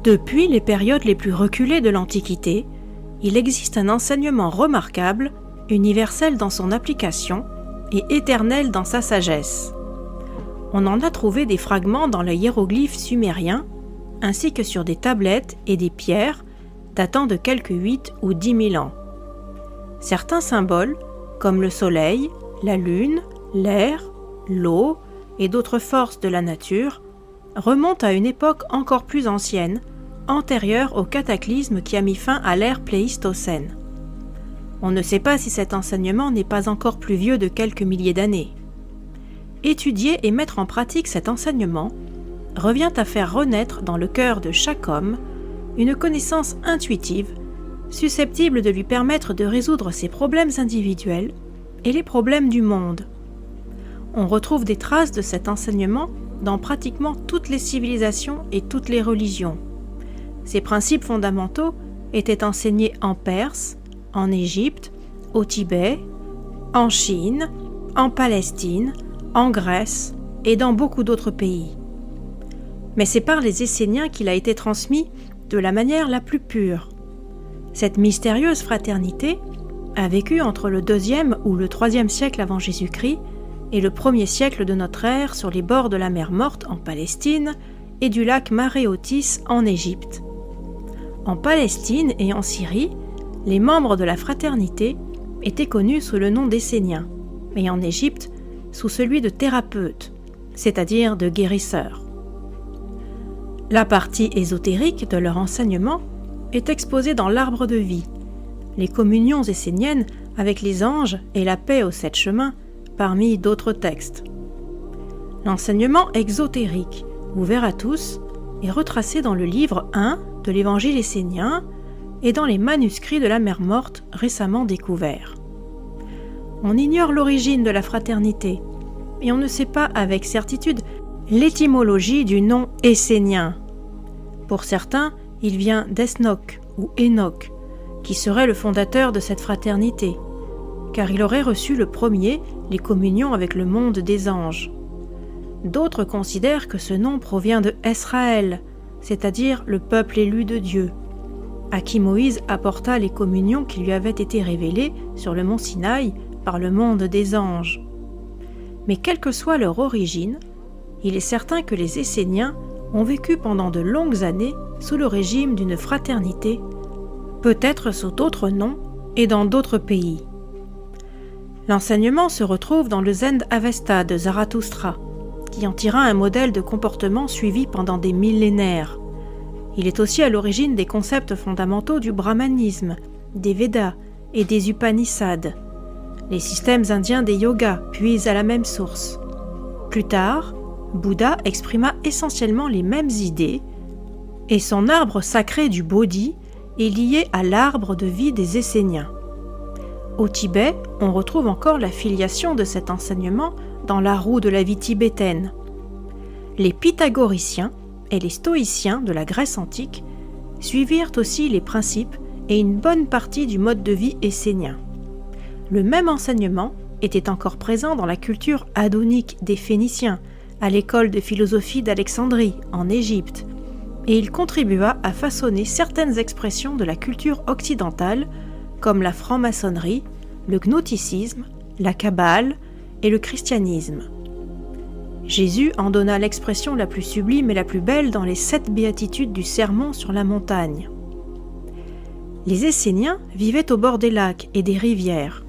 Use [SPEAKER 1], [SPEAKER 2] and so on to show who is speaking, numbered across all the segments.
[SPEAKER 1] Depuis les périodes les plus reculées de l'Antiquité, il existe un enseignement remarquable, universel dans son application et éternel dans sa sagesse. On en a trouvé des fragments dans les hiéroglyphes sumériens, ainsi que sur des tablettes et des pierres datant de quelques 8 ou 10 000 ans. Certains symboles, comme le soleil, la lune, l'air, l'eau et d'autres forces de la nature, remontent à une époque encore plus ancienne, antérieure au cataclysme qui a mis fin à l'ère pléistocène. On ne sait pas si cet enseignement n'est pas encore plus vieux de quelques milliers d'années. Étudier et mettre en pratique cet enseignement revient à faire renaître dans le cœur de chaque homme une connaissance intuitive, susceptible de lui permettre de résoudre ses problèmes individuels et les problèmes du monde. On retrouve des traces de cet enseignement dans pratiquement toutes les civilisations et toutes les religions. Ces principes fondamentaux étaient enseignés en Perse, en Égypte, au Tibet, en Chine, en Palestine, en Grèce et dans beaucoup d'autres pays. Mais c'est par les Esséniens qu'il a été transmis de la manière la plus pure. Cette mystérieuse fraternité a vécu entre le 2e ou le 3e siècle avant Jésus-Christ et le 1er siècle de notre ère sur les bords de la mer Morte en Palestine et du lac Maréotis en Égypte. En Palestine et en Syrie, les membres de la fraternité étaient connus sous le nom d'Esséniens, et en Égypte sous celui de thérapeutes, c'est-à-dire de guérisseurs. La partie ésotérique de leur enseignement est exposée dans l'Arbre de vie, les communions esséniennes avec les anges et la paix aux 7 chemins, parmi d'autres textes. L'enseignement exotérique, ouvert à tous, est retracé dans le livre 1 de l'Évangile essénien et dans les manuscrits de la mer Morte récemment découverts. On ignore l'origine de la fraternité et on ne sait pas avec certitude l'étymologie du nom essénien. Pour certains, il vient d'Esnoch ou Enoch, qui serait le fondateur de cette fraternité, car il aurait reçu le premier les communions avec le monde des anges. D'autres considèrent que ce nom provient de Esraël, c'est-à-dire le peuple élu de Dieu, à qui Moïse apporta les communions qui lui avaient été révélées sur le mont Sinaï par le monde des anges. Mais quelle que soit leur origine, il est certain que les Esséniens ont vécu pendant de longues années sous le régime d'une fraternité, peut-être sous d'autres noms et dans d'autres pays. L'enseignement se retrouve dans le Zend Avesta de Zarathustra, qui en tira un modèle de comportement suivi pendant des millénaires. Il est aussi à l'origine des concepts fondamentaux du brahmanisme, des Védas et des Upanishads. Les systèmes indiens des yogas puisent à la même source. Plus tard, Bouddha exprima essentiellement les mêmes idées, et son arbre sacré du Bodhi est lié à l'arbre de vie des Esséniens. Au Tibet, on retrouve encore la filiation de cet enseignement dans la roue de la vie tibétaine. Les pythagoriciens et les stoïciens de la Grèce antique suivirent aussi les principes et une bonne partie du mode de vie essénien. Le même enseignement était encore présent dans la culture adonique des Phéniciens, à l'école de philosophie d'Alexandrie, en Égypte, et il contribua à façonner certaines expressions de la culture occidentale, comme la franc-maçonnerie, le gnosticisme, la kabbale et le christianisme. Jésus en donna l'expression la plus sublime et la plus belle dans les 7 béatitudes du Sermon sur la montagne. Les Esséniens vivaient au bord des lacs et des rivières,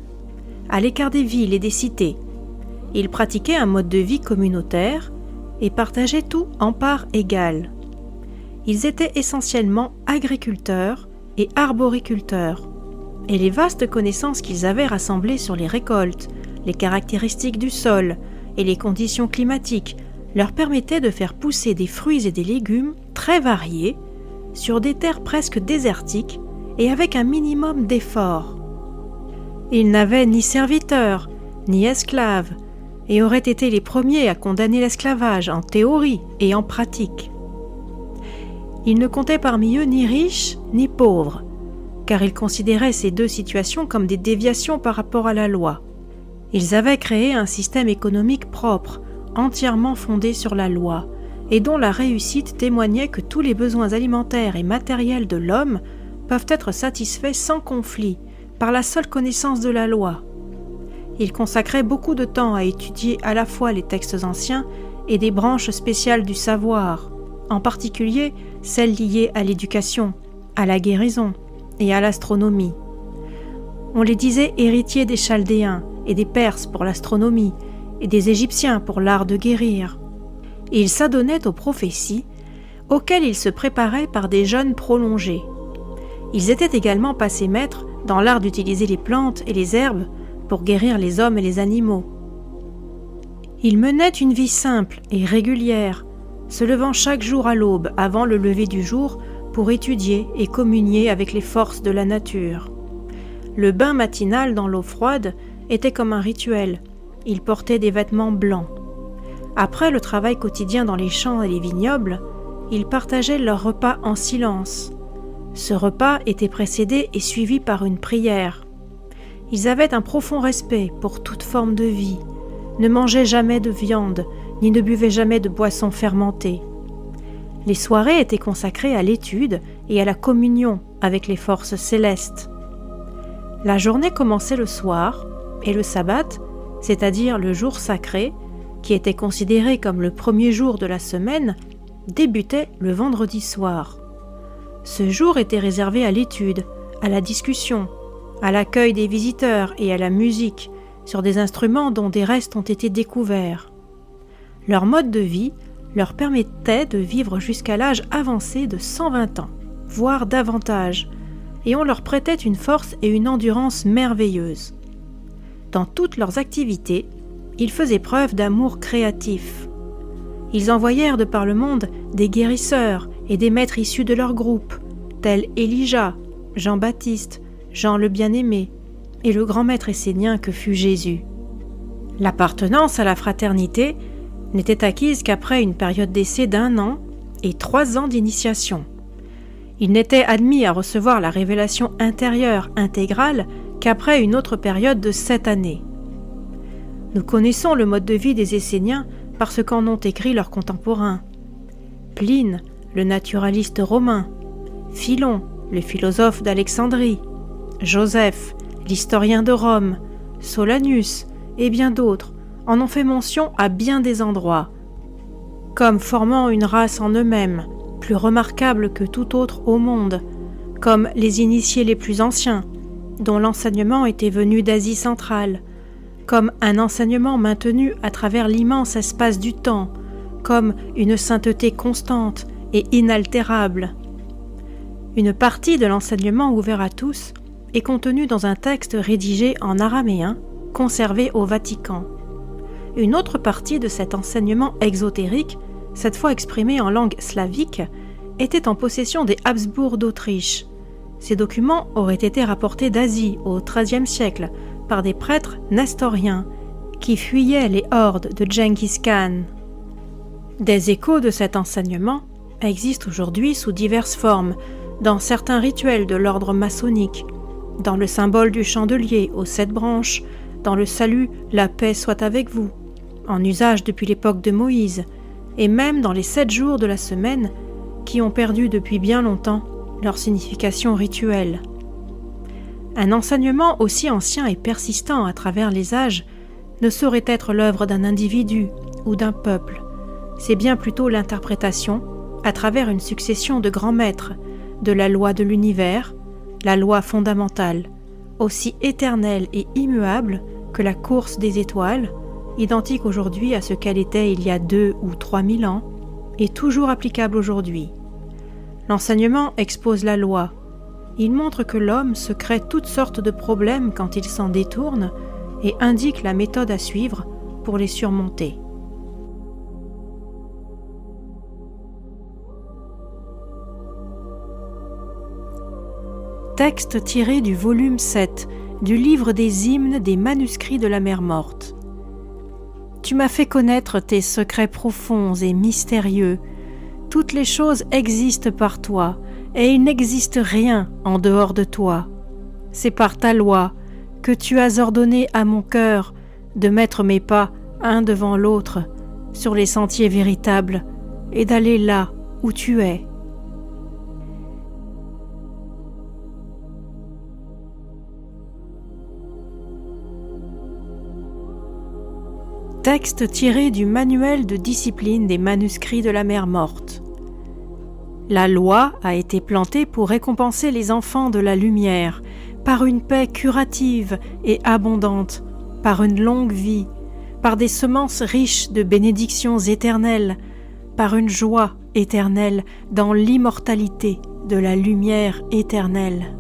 [SPEAKER 1] à l'écart des villes et des cités. Ils pratiquaient un mode de vie communautaire et partageaient tout en parts égales. Ils étaient essentiellement agriculteurs et arboriculteurs, et les vastes connaissances qu'ils avaient rassemblées sur les récoltes, les caractéristiques du sol et les conditions climatiques leur permettaient de faire pousser des fruits et des légumes très variés sur des terres presque désertiques et avec un minimum d'efforts. Ils n'avaient ni serviteurs, ni esclaves, et auraient été les premiers à condamner l'esclavage en théorie et en pratique. Ils ne comptaient parmi eux ni riches ni pauvres, car ils considéraient ces deux situations comme des déviations par rapport à la loi. Ils avaient créé un système économique propre, entièrement fondé sur la loi, et dont la réussite témoignait que tous les besoins alimentaires et matériels de l'homme peuvent être satisfaits sans conflit, par la seule connaissance de la loi. Il consacrait beaucoup de temps à étudier à la fois les textes anciens et des branches spéciales du savoir, en particulier celles liées à l'éducation, à la guérison et à l'astronomie. On les disait héritiers des Chaldéens et des Perses pour l'astronomie et des Égyptiens pour l'art de guérir. Et ils s'adonnaient aux prophéties, auxquelles ils se préparaient par des jeûnes prolongés. Ils étaient également passés maîtres dans l'art d'utiliser les plantes et les herbes pour guérir les hommes et les animaux. Ils menaient une vie simple et régulière, se levant chaque jour à l'aube avant le lever du jour pour étudier et communier avec les forces de la nature. Le bain matinal dans l'eau froide était comme un rituel. Ils portaient des vêtements blancs. Après le travail quotidien dans les champs et les vignobles, ils partageaient leur repas en silence. Ce repas était précédé et suivi par une prière. Ils avaient un profond respect pour toute forme de vie, ne mangeaient jamais de viande, ni ne buvaient jamais de boissons fermentées. Les soirées étaient consacrées à l'étude et à la communion avec les forces célestes. La journée commençait le soir, et le sabbat, c'est-à-dire le jour sacré, qui était considéré comme le premier jour de la semaine, débutait le vendredi soir. Ce jour était réservé à l'étude, à la discussion, à l'accueil des visiteurs et à la musique, sur des instruments dont des restes ont été découverts. Leur mode de vie leur permettait de vivre jusqu'à l'âge avancé de 120 ans, voire davantage, et on leur prêtait une force et une endurance merveilleuses. Dans toutes leurs activités, ils faisaient preuve d'amour créatif. Ils envoyèrent de par le monde des guérisseurs et des maîtres issus de leur groupe, tels Elijah, Jean-Baptiste, Jean le Bien-Aimé et le grand maître essénien que fut Jésus. L'appartenance à la fraternité n'était acquise qu'après une période d'essai d'1 an et 3 ans d'initiation. Ils n'étaient admis à recevoir la révélation intérieure intégrale qu'après une autre période de 7 années. Nous connaissons le mode de vie des Esséniens parce qu'en ont écrit leurs contemporains. Pline, le naturaliste romain, Philon, le philosophe d'Alexandrie, Joseph, l'historien de Rome, Solanus et bien d'autres en ont fait mention à bien des endroits, comme formant une race en eux-mêmes, plus remarquable que tout autre au monde, comme les initiés les plus anciens, dont l'enseignement était venu d'Asie centrale, comme un enseignement maintenu à travers l'immense espace du temps, comme une sainteté constante et inaltérable. Une partie de l'enseignement ouvert à tous est contenue dans un texte rédigé en araméen, conservé au Vatican. Une autre partie de cet enseignement exotérique, cette fois exprimé en langue slavique, était en possession des Habsbourg d'Autriche. Ces documents auraient été rapportés d'Asie au XIIIe siècle par des prêtres nestoriens qui fuyaient les hordes de Gengis Khan. Des échos de cet enseignement existent aujourd'hui sous diverses formes, dans certains rituels de l'ordre maçonnique, dans le symbole du chandelier aux 7 branches, dans le salut « La paix soit avec vous », en usage depuis l'époque de Moïse, et même dans les 7 jours de la semaine qui ont perdu depuis bien longtemps leur signification rituelle. Un enseignement aussi ancien et persistant à travers les âges ne saurait être l'œuvre d'un individu ou d'un peuple. C'est bien plutôt l'interprétation, à travers une succession de grands maîtres, de la loi de l'univers, la loi fondamentale, aussi éternelle et immuable que la course des étoiles, identique aujourd'hui à ce qu'elle était il y a 2 ou 3 000 ans, et toujours applicable aujourd'hui. L'enseignement expose la loi. Il montre que l'homme se crée toutes sortes de problèmes quand il s'en détourne et indique la méthode à suivre pour les surmonter. Texte tiré du volume 7 du livre des hymnes des manuscrits de la mer Morte. Tu m'as fait connaître tes secrets profonds et mystérieux. Toutes les choses existent par toi, et il n'existe rien en dehors de toi. C'est par ta loi que tu as ordonné à mon cœur de mettre mes pas un devant l'autre sur les sentiers véritables et d'aller là où tu es. Texte tiré du manuel de discipline des manuscrits de la Mer Morte. La loi a été plantée pour récompenser les enfants de la lumière par une paix curative et abondante, par une longue vie, par des semences riches de bénédictions éternelles, par une joie éternelle dans l'immortalité de la lumière éternelle.